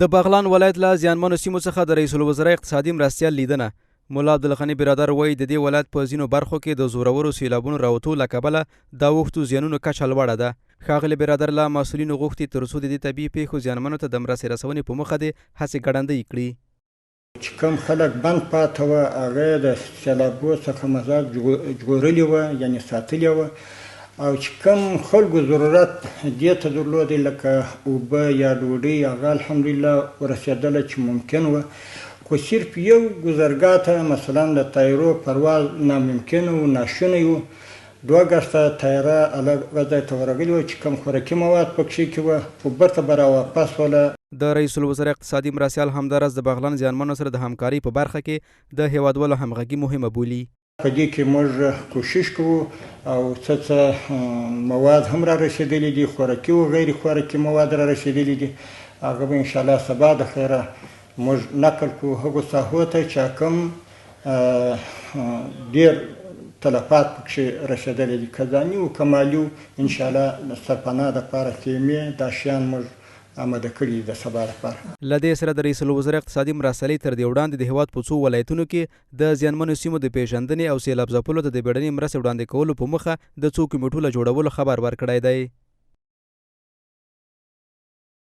د بغلان ولایت له زیانمنو سیمو څخه د رئیس الوزرا اقتصادي مرستیال لیدنه. مولا عبدالغني برادر وایي د دې ولایت په ځینو برخو کې د زورورو سیلابونو راوتو له کبله د اوښتو زیانونو کچه لوړه ده. ښاغلي برادر له مسؤلینو غوښتي تر څو د دې طبیعي پیښو زیانمنو ته د مرستې رسونې په موخه د هڅې ګړندۍ کړي. چې کوم خلک بند پاته وه هغه د سیلابو څخه مزاج ژغورلي وه، یعنې ساتلي وه، او چې کوم خلکو ضرورت دې ته درلودی لکه اوبه یا ډوډۍ هغه الحمدلله ورسېدله چې ممکن وه، خو صرف یو ګذرګاه ته مثلا د طیارو پرواز ناممکن و، ناشونی و. 2 اګسټه طیاره هغه ځای ته ورغلې وه چې کوم خوراکي مواد پکښې کې وه، خو بیرته به راواپس وله. د رئیس الوزرا اقتصادي مرستیال همداراز د بغلان زیانمنو سره د همکارۍ په برخه کې د هیوادوالو همغږي مهمه بولي. په دې کې موږ کوشش کوو او څه مواد هم را رسېدلي دي، خوراکي او غیر خوراکي مواد را رسېدلي دي، هغه به انشاءالله سبا د خیره موږ نقل کوو هغو ساحو ته چې کوم ډېر تلفات پکښې رسېدلي دي، که ځاني و که مالي و. انشاءالله سرپناه دپاره خیمې دا شیان موږ آماده کړي د سبا لپاره. له دې سره د رئیس الوزرا اقتصادي مرستیالۍ تر دې وړاندې د هیواد په څو ولایتونو کې د زیانمنو سیمو د پیژندنې او سیلاب ځپلو ته د بیړنۍ مرستې وړاندې کولو په موخه د څو کمیټو له جوړولو خبر ورکړی دی.